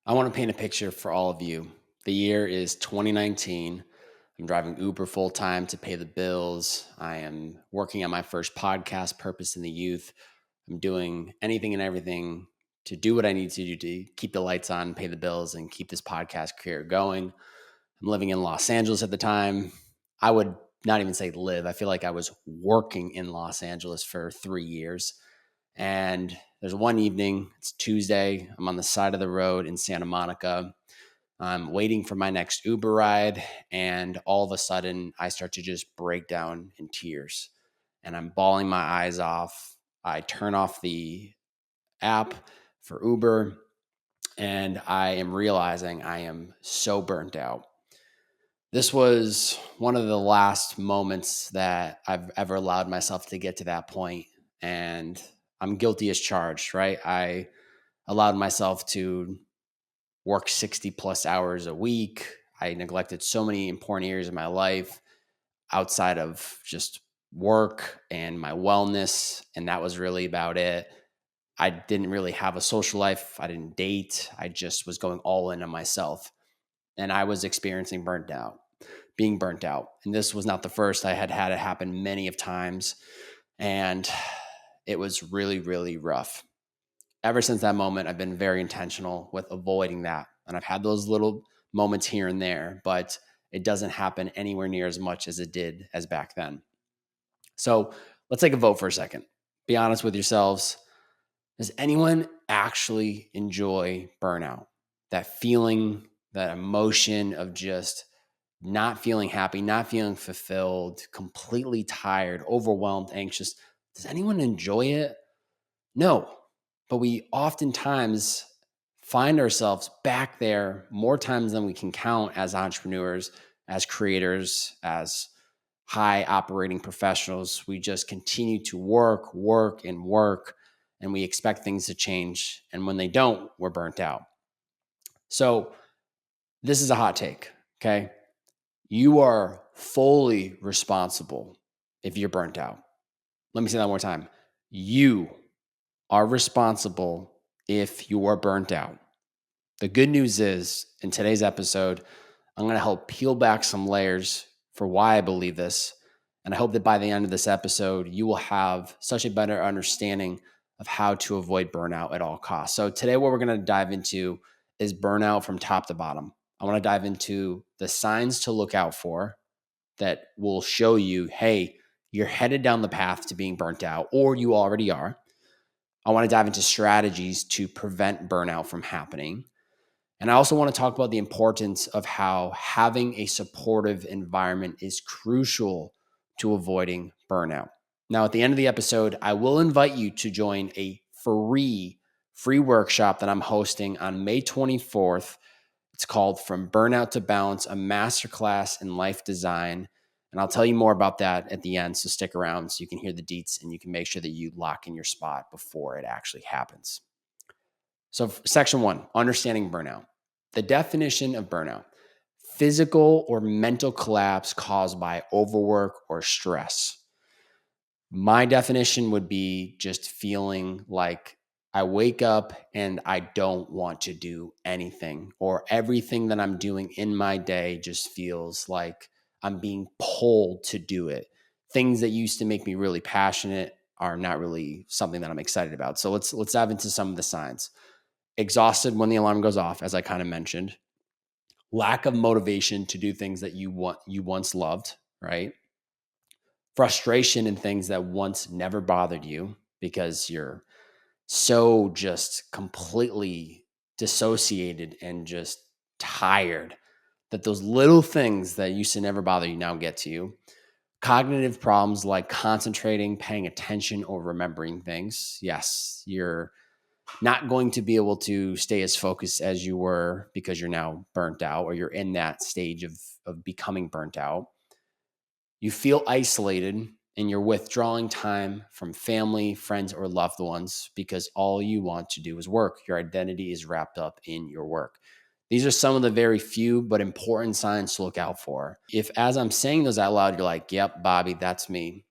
I want to paint a picture for all of you. The year is 2019. I'm driving Uber full time to pay the bills. I am working on my first podcast, Purpose in the Youth. I'm doing anything and everything to do what I need to do to keep the lights on, pay the bills, and keep this podcast career going. I'm living in Los Angeles at the time. I would not even say live. I feel like I was working in Los Angeles for 3 years. And there's one evening, it's Tuesday. I'm on the side of the road in Santa Monica. I'm waiting for my next Uber ride. And all of a sudden, I start to just break down in tears. And I'm bawling my eyes off. I turn off the app for Uber. And I am realizing I am so burnt out. This was one of the last moments that I've ever allowed myself to get to that point. And I'm guilty as charged, right? I allowed myself to work 60 plus hours a week. I neglected so many important areas of my life outside of just work and my wellness. And that was really about it. I didn't really have a social life. I didn't date. I just was going all in on myself. And I was experiencing being burnt out. And this was not the first. I had it happen many of times. And it was really, really rough. Ever since that moment, I've been very intentional with avoiding that. And I've had those little moments here and there, but it doesn't happen anywhere near as much as it did as back then. So let's take a vote for a second. Be honest with yourselves. Does anyone actually enjoy burnout? That feeling, that emotion of just not feeling happy, not feeling fulfilled, completely tired, overwhelmed, anxious. Does anyone enjoy it? No. But we oftentimes find ourselves back there more times than we can count as entrepreneurs, as creators, as high operating professionals. We just continue to work, and we expect things to change. And when they don't, we're burnt out. So this is a hot take, okay? You are fully responsible if you're burnt out. Let me say that one more time. You are responsible if you are burnt out. The good news is, in today's episode, I'm going to help peel back some layers for why I believe this. And I hope that by the end of this episode, you will have such a better understanding of how to avoid burnout at all costs. So today, what we're going to dive into is burnout from top to bottom. I want to dive into the signs to look out for that will show you, hey, you're headed down the path to being burnt out, or you already are. I want to dive into strategies to prevent burnout from happening. And I also want to talk about the importance of how having a supportive environment is crucial to avoiding burnout. Now, at the end of the episode, I will invite you to join a free workshop that I'm hosting on May 24th. It's called From Burnout to Balance, a masterclass in life design. And I'll tell you more about that at the end. So stick around so you can hear the deets and you can make sure that you lock in your spot before it actually happens. So section 1, understanding burnout. The definition of burnout: physical or mental collapse caused by overwork or stress. My definition would be just feeling like I wake up and I don't want to do anything, or everything that I'm doing in my day just feels like I'm being pulled to do it. Things that used to make me really passionate are not really something that I'm excited about. So let's dive into some of the signs. Exhausted when the alarm goes off, as I kind of mentioned. Lack of motivation to do things that you once loved, right? Frustration in things that once never bothered you because you're so just completely dissociated and just tired that those little things that used to never bother you now get to you. Cognitive problems like concentrating, paying attention, or remembering things. Yes, you're not going to be able to stay as focused as you were because you're now burnt out, or you're in that stage of becoming burnt out. You feel isolated and you're withdrawing time from family, friends, or loved ones because all you want to do is work. Your identity is wrapped up in your work. These are some of the very few but important signs to look out for. If, as I'm saying those out loud, you're like, yep, Bobby, that's me,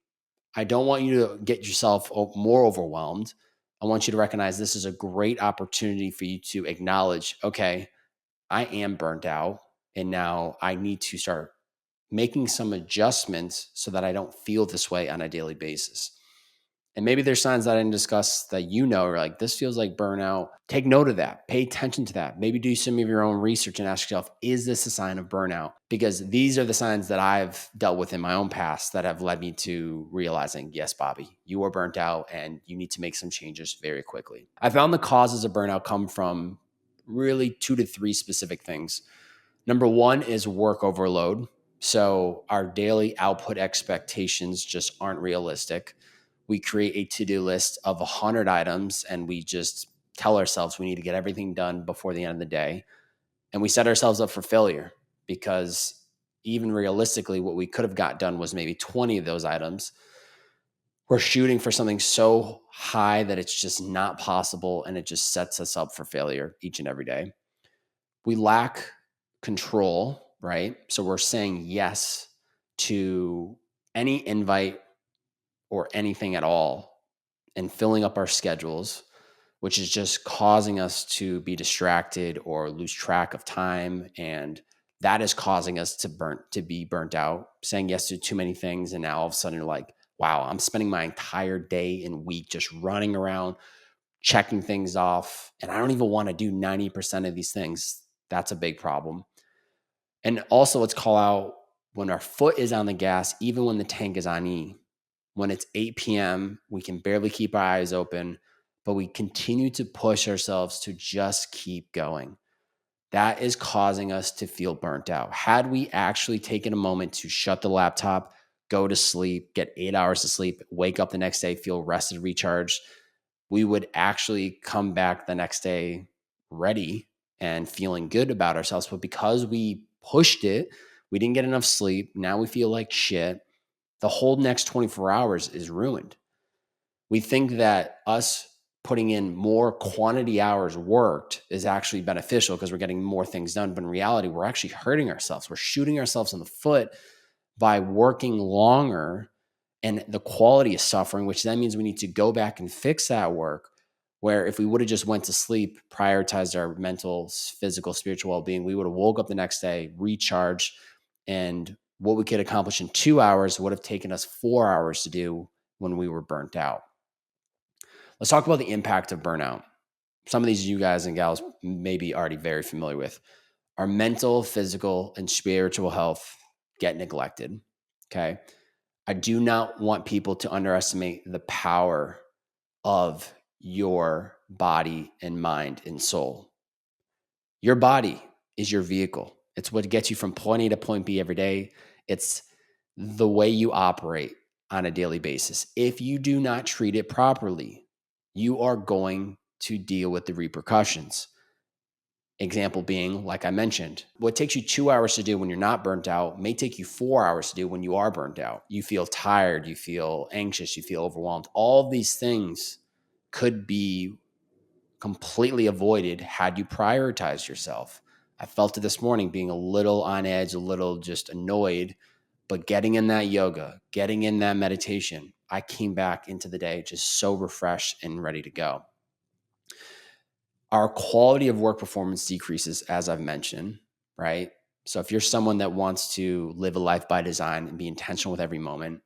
I don't want you to get yourself more overwhelmed. I want you to recognize this is a great opportunity for you to acknowledge, okay, I am burnt out, and now I need to start making some adjustments so that I don't feel this way on a daily basis. And maybe there's signs that I didn't discuss that are like, this feels like burnout. Take note of that. Pay attention to that. Maybe do some of your own research and ask yourself, is this a sign of burnout? Because these are the signs that I've dealt with in my own past that have led me to realizing, yes, Bobby, you are burnt out and you need to make some changes very quickly. I found the causes of burnout come from really 2 to 3 specific things. Number one is work overload. So our daily output expectations just aren't realistic. We create a to-do list of 100 items and we just tell ourselves we need to get everything done before the end of the day. And we set ourselves up for failure because even realistically, what we could have got done was maybe 20 of those items. We're shooting for something so high that it's just not possible, and it just sets us up for failure each and every day. We lack control, right? So we're saying yes to any invite or anything at all and filling up our schedules, which is just causing us to be distracted or lose track of time. And that is causing us to be burnt out, saying yes to too many things. And now all of a sudden you're like, wow, I'm spending my entire day and week just running around, checking things off. And I don't even want to do 90% of these things. That's a big problem. And also, let's call out when our foot is on the gas, even when the tank is on E. When it's 8 p.m., we can barely keep our eyes open, but we continue to push ourselves to just keep going. That is causing us to feel burnt out. Had we actually taken a moment to shut the laptop, go to sleep, get 8 hours of sleep, wake up the next day, feel rested, recharged, we would actually come back the next day ready and feeling good about ourselves. But because we pushed it, we didn't get enough sleep. Now we feel like shit. The whole next 24 hours is ruined. We think that us putting in more quantity hours worked is actually beneficial because we're getting more things done. But in reality, we're actually hurting ourselves. We're shooting ourselves in the foot by working longer, and the quality is suffering, which then means we need to go back and fix that work. Where if we would have just went to sleep, prioritized our mental, physical, spiritual well-being, we would have woke up the next day, recharged, and what we could accomplish in 2 hours would have taken us 4 hours to do when we were burnt out. Let's talk about the impact of burnout. Some of these you guys and gals may be already very familiar with. Our mental, physical, and spiritual health get neglected. Okay. I do not want people to underestimate the power of your body and mind and soul. Your body is your vehicle. It's what gets you from point A to point B every day. It's the way you operate on a daily basis. If you do not treat it properly, you are going to deal with the repercussions. Example being, like I mentioned, what takes you 2 hours to do when you're not burnt out may take you 4 hours to do when you are burnt out. You feel tired, you feel anxious, you feel overwhelmed. All of these things could be completely avoided had you prioritized yourself. I felt it this morning being a little on edge, a little just annoyed, but getting in that yoga, getting in that meditation, I came back into the day just so refreshed and ready to go. Our quality of work performance decreases, as I've mentioned, right? So if you're someone that wants to live a life by design and be intentional with every moment,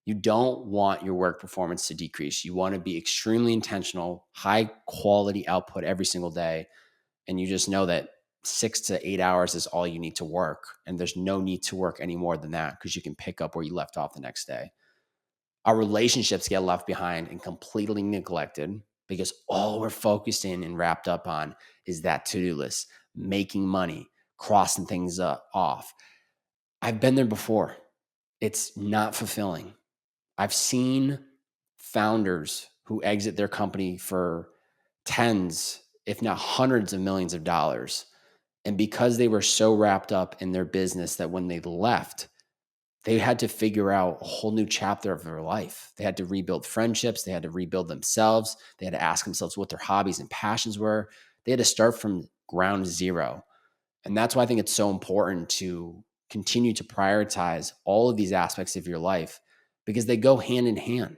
you don't want your work performance to decrease. You want to be extremely intentional, high quality output every single day. And you just know that 6 to 8 hours is all you need to work. And there's no need to work any more than that because you can pick up where you left off the next day. Our relationships get left behind and completely neglected because all we're focused in and wrapped up on is that to-do list, making money, crossing things off. I've been there before. It's not fulfilling. I've seen founders who exit their company for tens, if not hundreds of millions of dollars. And because they were so wrapped up in their business that when they left, they had to figure out a whole new chapter of their life. They had to rebuild friendships. They had to rebuild themselves. They had to ask themselves what their hobbies and passions were. They had to start from ground zero. And that's why I think it's so important to continue to prioritize all of these aspects of your life because they go hand in hand.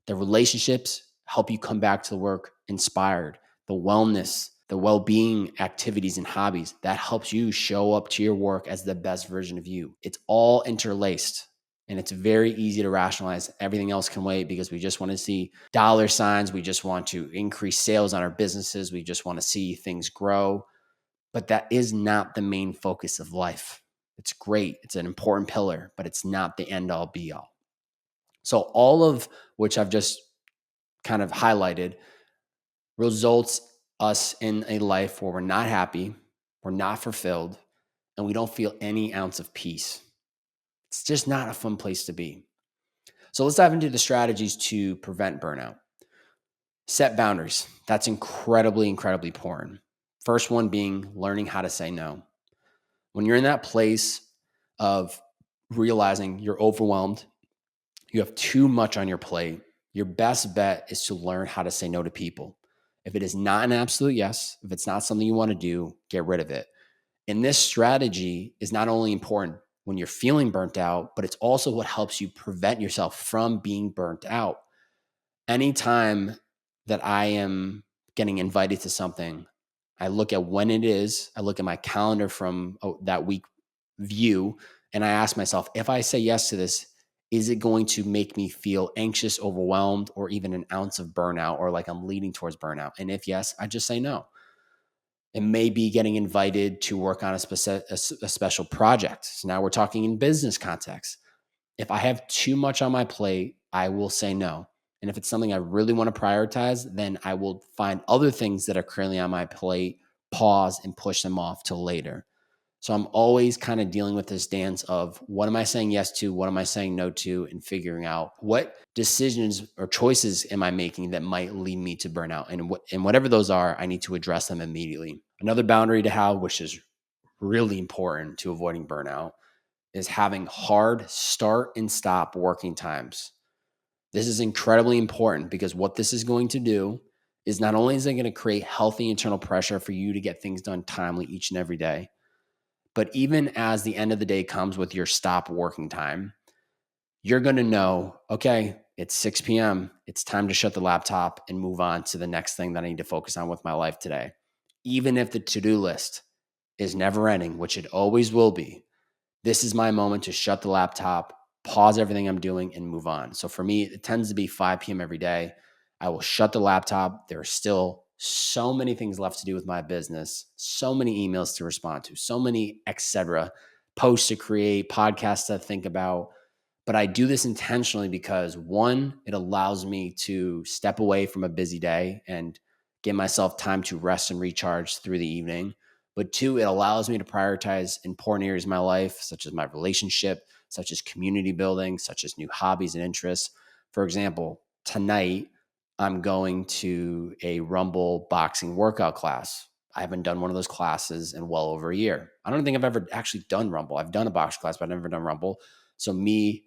The relationships help you come back to work inspired. The wellness, the well-being activities and hobbies, that helps you show up to your work as the best version of you. It's all interlaced. And it's very easy to rationalize. Everything else can wait because we just want to see dollar signs. We just want to increase sales on our businesses. We just want to see things grow. But that is not the main focus of life. It's great. It's an important pillar, but it's not the end all be all. So all of which I've just kind of highlighted results us in a life where we're not happy, we're not fulfilled, and we don't feel any ounce of peace. It's just not a fun place to be. So let's dive into the strategies to prevent burnout. Set boundaries. That's incredibly, incredibly important. First one being learning how to say no. When you're in that place of realizing you're overwhelmed, you have too much on your plate, your best bet is to learn how to say no to people. If it is not an absolute yes, if it's not something you want to do, get rid of it. And this strategy is not only important when you're feeling burnt out, but it's also what helps you prevent yourself from being burnt out. Anytime that I am getting invited to something, I look at when it is, I look at my calendar from that week view, and I ask myself, if I say yes to this, is it going to make me feel anxious, overwhelmed, or even an ounce of burnout, or like I'm leading towards burnout? And if yes, I just say no. It may be getting invited to work on a special project. So now we're talking in business context. If I have too much on my plate, I will say no. And if it's something I really want to prioritize, then I will find other things that are currently on my plate, pause, and push them off till later. So I'm always kind of dealing with this dance of what am I saying yes to? What am I saying no to? And figuring out what decisions or choices am I making that might lead me to burnout. And whatever those are, I need to address them immediately. Another boundary to have, which is really important to avoiding burnout, is having hard start and stop working times. This is incredibly important because what this is going to do is not only is it going to create healthy internal pressure for you to get things done timely each and every day, but even as the end of the day comes with your stop working time, you're going to know, okay, it's 6 p.m. It's time to shut the laptop and move on to the next thing that I need to focus on with my life today. Even if the to-do list is never ending, which it always will be, this is my moment to shut the laptop, pause everything I'm doing, and move on. So for me, it tends to be 5 p.m. every day. I will shut the laptop. There are still so many things left to do with my business, so many emails to respond to, so many, etc., posts to create, podcasts to think about. But I do this intentionally because one, it allows me to step away from a busy day and give myself time to rest and recharge through the evening. But two, it allows me to prioritize important areas of my life, such as my relationship, such as community building, such as new hobbies and interests. For example, tonight, I'm going to a Rumble boxing workout class. I haven't done one of those classes in well over a year. I don't think I've ever actually done Rumble. I've done a box class, but I've never done Rumble. So me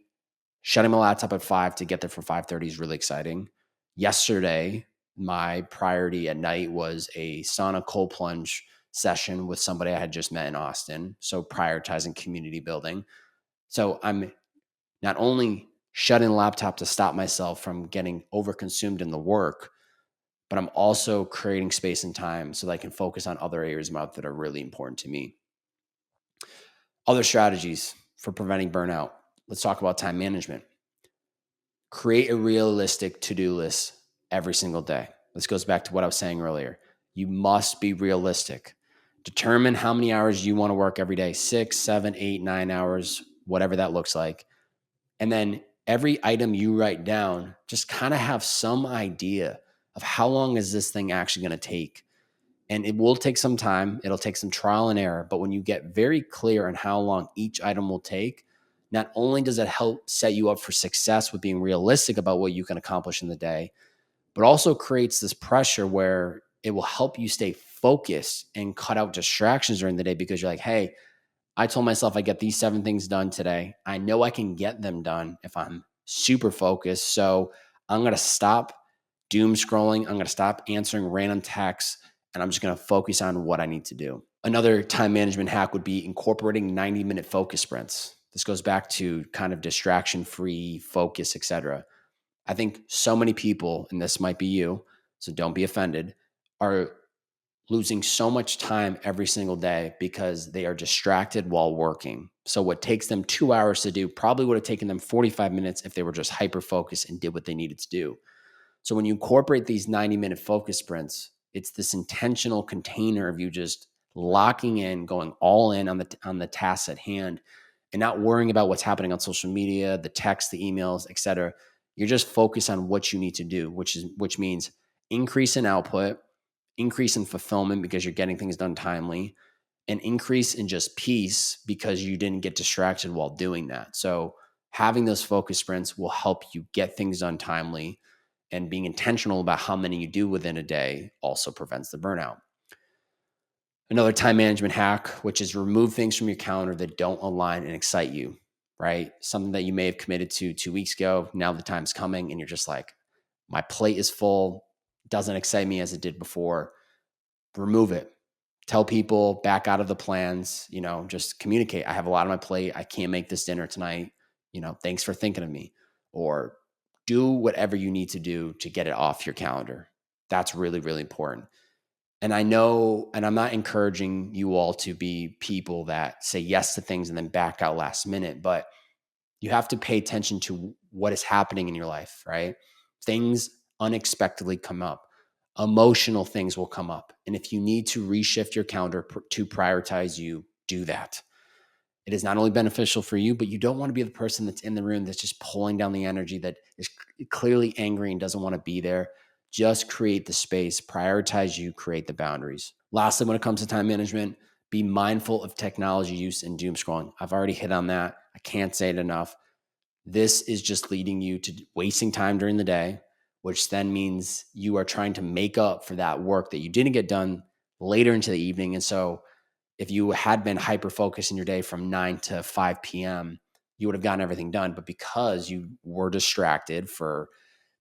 shutting my laptop at 5 to get there for 5:30 is really exciting. Yesterday, my priority at night was a sauna cold plunge session with somebody I had just met in Austin. So prioritizing community building. So I'm not only shutting the laptop to stop myself from getting overconsumed in the work, but I'm also creating space and time so that I can focus on other areas of my life that are really important to me. Other strategies for preventing burnout. Let's talk about time management. Create a realistic to-do list every single day. This goes back to what I was saying earlier. You must be realistic. Determine how many hours you want to work every day, 6, 7, 8, 9 hours, whatever that looks like. And then every item you write down, just kind of have some idea of how long is this thing actually going to take. And it will take some time. It'll take some trial and error. But when you get very clear on how long each item will take, not only does it help set you up for success with being realistic about what you can accomplish in the day, but also creates this pressure where it will help you stay focused and cut out distractions during the day because you're like, hey, I told myself I get these 7 things done today. I know I can get them done if I'm super focused. So I'm going to stop doom scrolling. I'm going to stop answering random texts, and I'm just going to focus on what I need to do. Another time management hack would be incorporating 90-minute focus sprints. This goes back to kind of distraction-free focus, etc. I think so many people, and this might be you, so don't be offended, are losing so much time every single day because they are distracted while working. So what takes them 2 hours to do probably would have taken them 45 minutes if they were just hyper focused and did what they needed to do. So when you incorporate these 90-minute focus sprints, it's this intentional container of you just locking in, going all in on the tasks at hand, and not worrying about what's happening on social media, the texts, the emails, etc. You're just focused on what you need to do, which means increase in output, increase in fulfillment because you're getting things done timely, and increase in just peace because you didn't get distracted while doing that. So having those focus sprints will help you get things done timely, and being intentional about how many you do within a day also prevents the burnout. Another time management hack, which is remove things from your calendar that don't align and excite you, right? Something that you may have committed to 2 weeks ago. Now the time's coming and you're just like, my plate is full, doesn't excite me as it did before. Remove it. Tell people, back out of the plans, just communicate. I have a lot on my plate. I can't make this dinner tonight. Thanks for thinking of me. Or do whatever you need to do to get it off your calendar. That's really, really important. And I know, and I'm not encouraging you all to be people that say yes to things and then back out last minute, but you have to pay attention to what is happening in your life, right? Things unexpectedly come up. Emotional things will come up. And if you need to reshift your calendar to prioritize you, do that. It is not only beneficial for you, but you don't want to be the person that's in the room that's just pulling down the energy, that is clearly angry and doesn't want to be there. Just create the space, prioritize you, create the boundaries. Lastly, when it comes to time management, be mindful of technology use and doom scrolling. I've already hit on that. I can't say it enough. This is just leading you to wasting time during the day, which then means you are trying to make up for that work that you didn't get done later into the evening. And so if you had been hyper focused in your day from 9 to 5 p.m., you would have gotten everything done. But because you were distracted for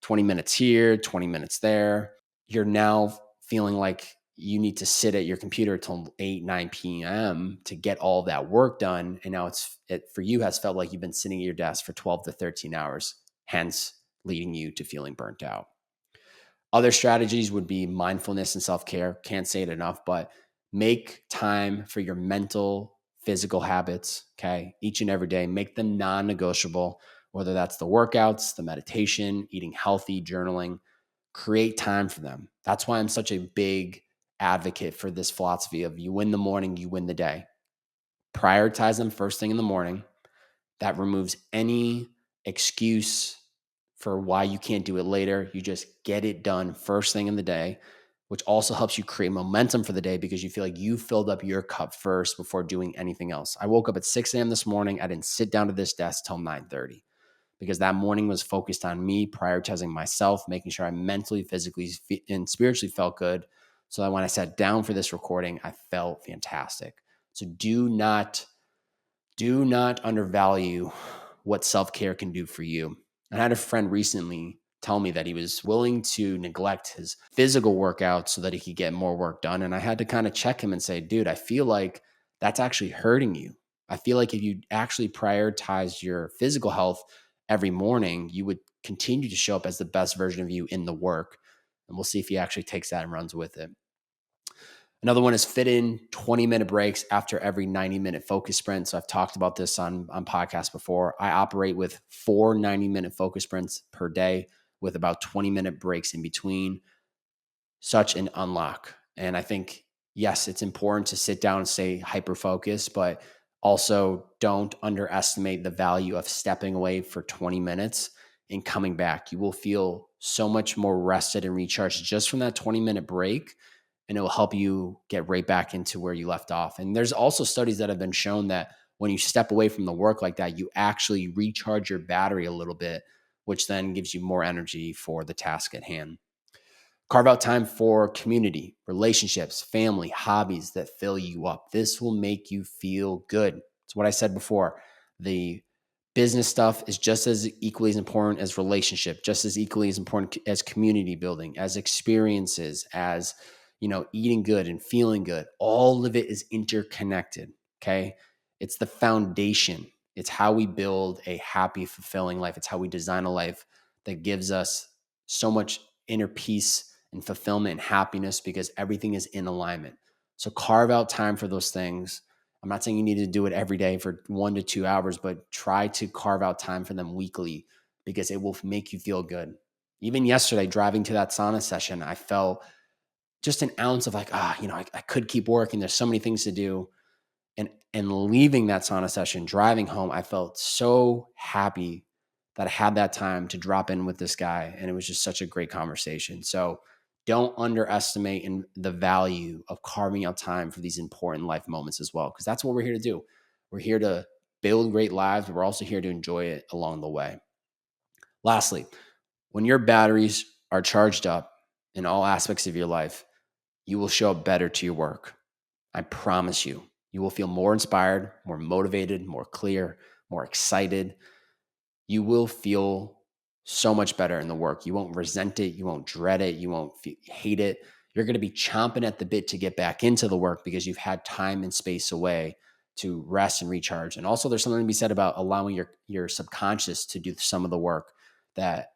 20 minutes here, 20 minutes there, you're now feeling like you need to sit at your computer till 8, 9 p.m. to get all that work done. And now it for you has felt like you've been sitting at your desk for 12 to 13 hours, hence leading you to feeling burnt out. Other strategies would be mindfulness and self-care. Can't say it enough, but make time for your mental, physical habits, okay? Each and every day, make them non-negotiable, whether that's the workouts, the meditation, eating healthy, journaling. Create time for them. That's why I'm such a big advocate for this philosophy of you win the morning, you win the day. Prioritize them first thing in the morning. That removes any excuse for why you can't do it later. You just get it done first thing in the day, which also helps you create momentum for the day because you feel like you filled up your cup first before doing anything else. I woke up at 6 a.m. this morning. I didn't sit down to this desk till 9:30 because that morning was focused on me prioritizing myself, making sure I mentally, physically, and spiritually felt good so that when I sat down for this recording, I felt fantastic. So do not undervalue what self-care can do for you. I had a friend recently tell me that he was willing to neglect his physical workouts so that he could get more work done. And I had to kind of check him and say, dude, I feel like that's actually hurting you. I feel like if you actually prioritize your physical health every morning, you would continue to show up as the best version of you in the work. And we'll see if he actually takes that and runs with it. Another one is fit in 20-minute breaks after every 90-minute focus sprint. So I've talked about this on podcasts before. I operate with 4 90-minute focus sprints per day with about 20-minute breaks in between. Such an unlock. And I think, yes, it's important to sit down and stay hyper-focused, but also don't underestimate the value of stepping away for 20 minutes and coming back. You will feel so much more rested and recharged just from that 20-minute break, and it will help you get right back into where you left off. And there's also studies that have been shown that when you step away from the work like that, you actually recharge your battery a little bit, which then gives you more energy for the task at hand. Carve out time for community, relationships, family, hobbies that fill you up. This will make you feel good. It's what I said before. The business stuff is just as equally as important as relationship, just as equally as important as community building, as experiences, as eating good and feeling good. All of it is interconnected. Okay. It's the foundation. It's how we build a happy, fulfilling life. It's how we design a life that gives us so much inner peace and fulfillment and happiness because everything is in alignment. So carve out time for those things. I'm not saying you need to do it every day for 1 to 2 hours, but try to carve out time for them weekly because it will make you feel good. Even yesterday, driving to that sauna session, I felt just an ounce of like, I could keep working. There's so many things to do. And leaving that sauna session, driving home, I felt so happy that I had that time to drop in with this guy. And it was just such a great conversation. So don't underestimate the value of carving out time for these important life moments as well, because that's what we're here to do. We're here to build great lives, but we're also here to enjoy it along the way. Lastly, when your batteries are charged up in all aspects of your life, you will show up better to your work. I promise you, you will feel more inspired, more motivated, more clear, more excited. You will feel so much better in the work. You won't resent it. You won't dread it. You won't hate it. You're going to be chomping at the bit to get back into the work because you've had time and space away to rest and recharge. And also there's something to be said about allowing your subconscious to do some of the work that,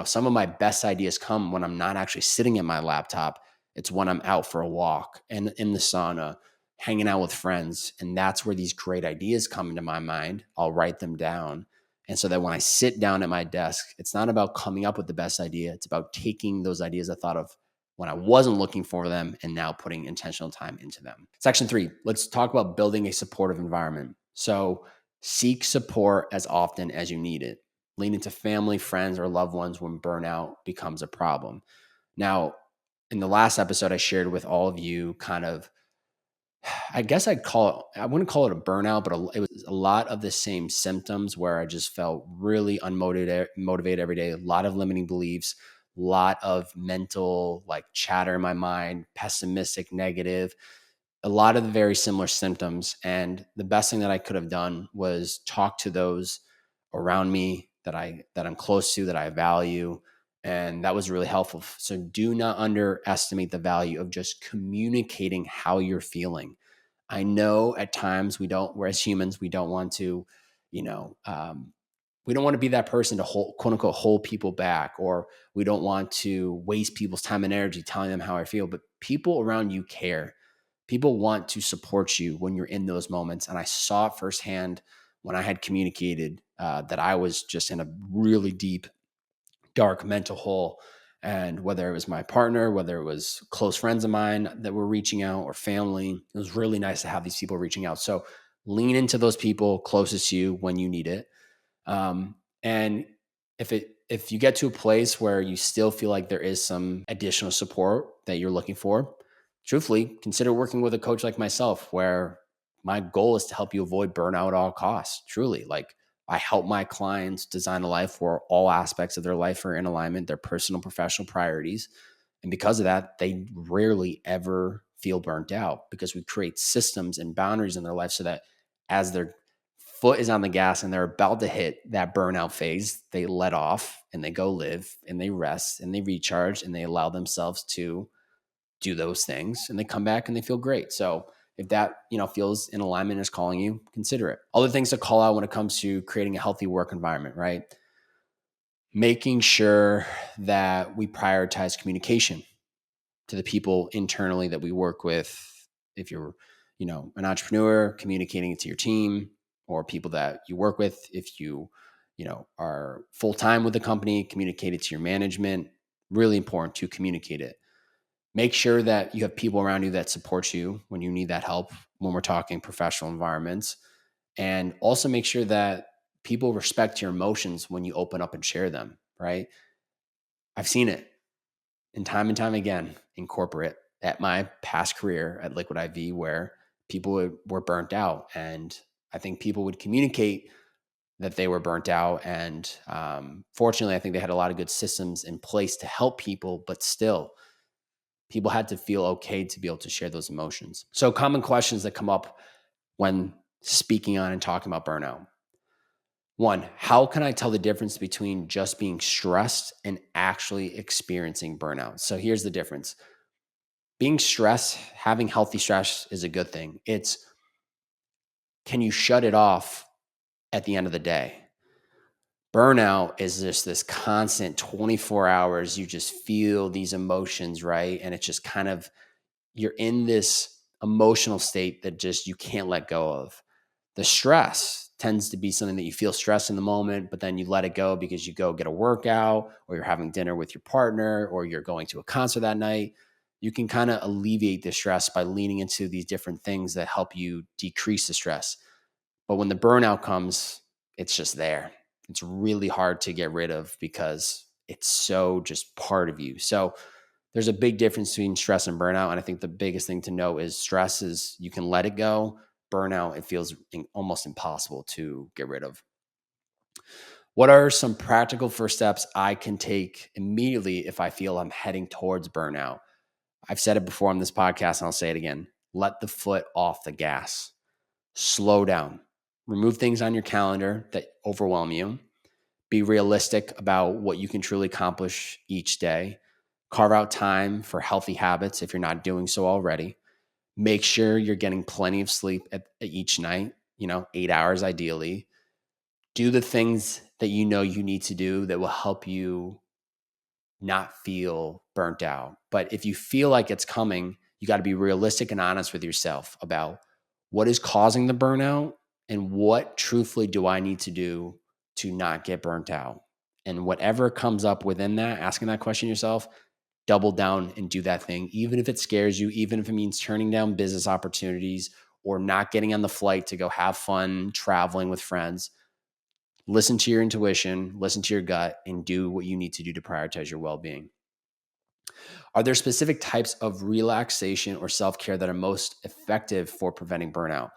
some of my best ideas come when I'm not actually sitting at my laptop. It's when I'm out for a walk and in the sauna, hanging out with friends. And that's where these great ideas come into my mind. I'll write them down. And so that when I sit down at my desk, it's not about coming up with the best idea. It's about taking those ideas I thought of when I wasn't looking for them and now putting intentional time into them. Section 3, let's talk about building a supportive environment. So seek support as often as you need it. Lean into family, friends, or loved ones when burnout becomes a problem. Now, in the last episode, I shared with all of you kind of, I guess I wouldn't call it a burnout, but it was a lot of the same symptoms where I just felt really unmotivated every day, a lot of limiting beliefs, a lot of mental like chatter in my mind, pessimistic, negative, a lot of the very similar symptoms. And the best thing that I could have done was talk to those around me that I'm close to, that I value. And that was really helpful. So do not underestimate the value of just communicating how you're feeling. I know at times we're as humans, we don't want to, you know, we don't want to be that person to quote unquote, hold people back, or we don't want to waste people's time and energy telling them how I feel, but people around you care. People want to support you when you're in those moments. And I saw it firsthand when I had communicated that I was just in a really deep, dark mental hole. And whether it was my partner, whether it was close friends of mine that were reaching out, or family, it was really nice to have these people reaching out. So lean into those people closest to you when you need it. And if you get to a place where you still feel like there is some additional support that you're looking for, truthfully, consider working with a coach like myself, where my goal is to help you avoid burnout at all costs. Truly, like I help my clients design a life where all aspects of their life are in alignment, their personal, professional priorities. And because of that, they rarely ever feel burnt out because we create systems and boundaries in their life so that as their foot is on the gas and they're about to hit that burnout phase, they let off and they go live and they rest and they recharge and they allow themselves to do those things and they come back and they feel great. So if that, feels in alignment and is calling you, consider it. Other things to call out when it comes to creating a healthy work environment, right? Making sure that we prioritize communication to the people internally that we work with. If you're, an entrepreneur, communicating it to your team or people that you work with. If you are full-time with the company, communicate it to your management. Really important to communicate it. Make sure that you have people around you that support you when you need that help, when we're talking professional environments. And also make sure that people respect your emotions when you open up and share them, right? I've seen it and time again in corporate at my past career at Liquid IV, where people were burnt out. And I think people would communicate that they were burnt out. And fortunately, I think they had a lot of good systems in place to help people, but still, people had to feel okay to be able to share those emotions. So common questions that come up when speaking on and talking about burnout. One, how can I tell the difference between just being stressed and actually experiencing burnout? So here's the difference. Being stressed, having healthy stress is a good thing. It's, can you shut it off at the end of the day? Burnout is just this constant 24 hours. You just feel these emotions, right? And it's just kind of, you're in this emotional state that just you can't let go of. The stress tends to be something that you feel stressed in the moment, but then you let it go because you go get a workout, or you're having dinner with your partner, or you're going to a concert that night. You can kind of alleviate the stress by leaning into these different things that help you decrease the stress. But when the burnout comes, it's just there. It's really hard to get rid of because it's so just part of you. So there's a big difference between stress and burnout. And I think the biggest thing to know is stress is you can let it go. Burnout, it feels almost impossible to get rid of. What are some practical first steps I can take immediately if I feel I'm heading towards burnout? I've said it before on this podcast and I'll say it again. Let the foot off the gas. Slow down. Remove things on your calendar that overwhelm you. Be realistic about what you can truly accomplish each day. Carve out time for healthy habits if you're not doing so already. Make sure you're getting plenty of sleep at each night, 8 hours ideally. Do the things that you know you need to do that will help you not feel burnt out. But if you feel like it's coming, you got to be realistic and honest with yourself about what is causing the burnout and what truthfully do I need to do to not get burnt out. And whatever comes up within that, asking that question yourself, double down and do that thing, even if it scares you, even if it means turning down business opportunities or not getting on the flight to go have fun traveling with friends. Listen to your intuition, listen to your gut, and do what you need to do to prioritize your well-being. Are there specific types of relaxation or self-care that are most effective for preventing burnout?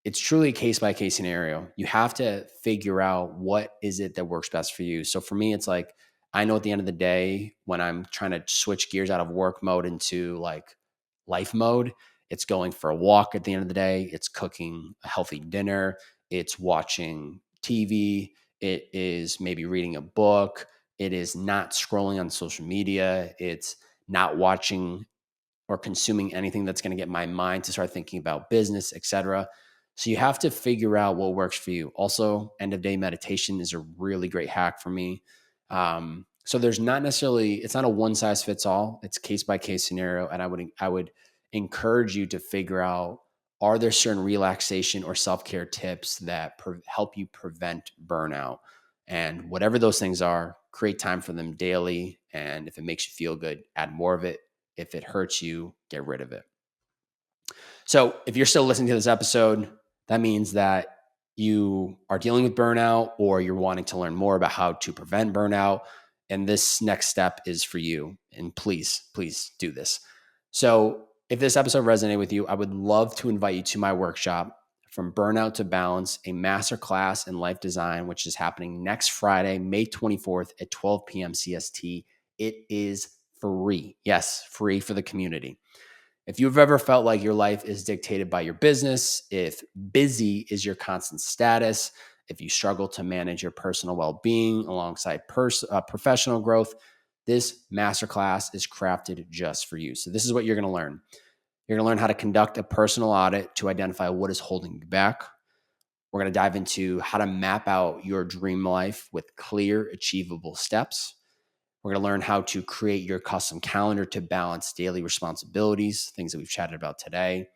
It's truly a case by case scenario. You have to figure out what is it that works best for you. So for me, it's like, I know at the end of the day, when I'm trying to switch gears out of work mode into like life mode, it's going for a walk at the end of the day. It's cooking a healthy dinner. It's watching TV. It is maybe reading a book. It is not scrolling on social media. It's not watching or consuming anything that's going to get my mind to start thinking about business, etc. So you have to figure out what works for you. Also, end of day meditation is a really great hack for me. So there's not necessarily, it's not a one size fits all. It's case by case scenario, and I would encourage you to figure out, are there certain relaxation or self care tips that help you prevent burnout? And whatever those things are, create time for them daily. And if it makes you feel good, add more of it. If it hurts you, get rid of it. So if you're still listening to this episode, that means that you are dealing with burnout or you're wanting to learn more about how to prevent burnout. And this next step is for you. And please, please do this. So if this episode resonated with you, I would love to invite you to my workshop, From Burnout to Balance, a masterclass in life design, which is happening next Friday, May 24th at 12 p.m. CST. It is free. Yes, free for the community. If you've ever felt like your life is dictated by your business, if busy is your constant status, if you struggle to manage your personal well-being alongside professional growth, this masterclass is crafted just for you. So this is what you're going to learn. You're going to learn how to conduct a personal audit to identify what is holding you back. We're going to dive into how to map out your dream life with clear, achievable steps. We're going to learn how to create your custom calendar to balance daily responsibilities, things that we've chatted about today.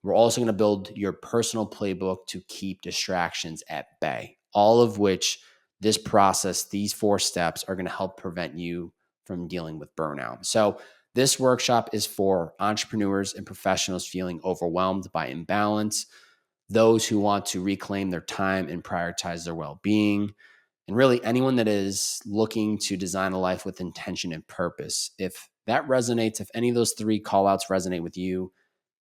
We're also going to build your personal playbook to keep distractions at bay, all of which this process, these 4 steps are going to help prevent you from dealing with burnout. So this workshop is for entrepreneurs and professionals feeling overwhelmed by imbalance, those who want to reclaim their time and prioritize their well-being, and really anyone that is looking to design a life with intention and purpose. If that resonates, if any of those 3 call outs resonate with you,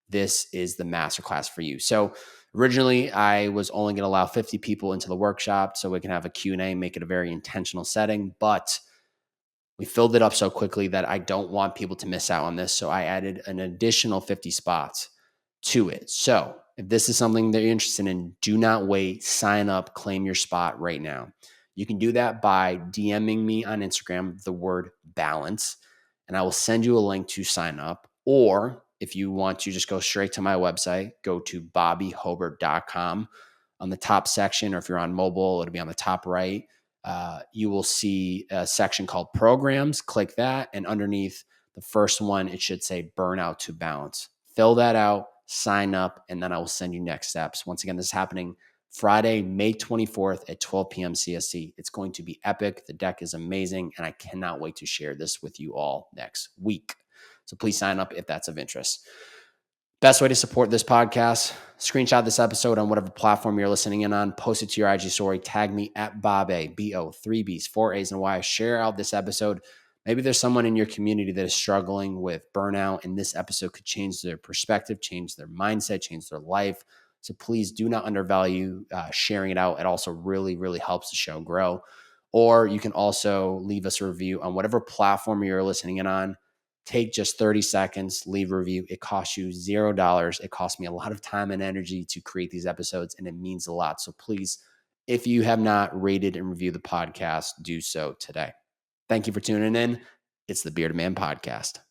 this is the masterclass for you. So originally I was only going to allow 50 people into the workshop so we can have a Q&A, make it a very intentional setting, but we filled it up so quickly that I don't want people to miss out on this. So I added an additional 50 spots to it. So if this is something that you're interested in, do not wait, sign up, claim your spot right now. You can do that by DMing me on Instagram, the word balance, and I will send you a link to sign up. Or if you want to just go straight to my website, go to bobbyhobert.com. On the top section, or if you're on mobile, it'll be on the top right. you will see a section called programs. Click that. And underneath the first one, it should say Burnout to Balance. Fill that out, sign up, and then I will send you next steps. Once again, this is happening Friday, May 24th at 12 p.m. CST. It's going to be epic. The deck is amazing, and I cannot wait to share this with you all next week. So please sign up if that's of interest. Best way to support this podcast, screenshot this episode on whatever platform you're listening in on, post it to your IG story, tag me at Bob B-O, 3 B's, 4 A's, and Y. Share out this episode. Maybe there's someone in your community that is struggling with burnout, and this episode could change their perspective, change their mindset, change their life. So please do not undervalue sharing it out. It also really, really helps the show grow. Or you can also leave us a review on whatever platform you're listening in on. Take just 30 seconds, leave a review. It costs you $0. It costs me a lot of time and energy to create these episodes, and it means a lot. So please, if you have not rated and reviewed the podcast, do so today. Thank you for tuning in. It's the Bearded Man Podcast.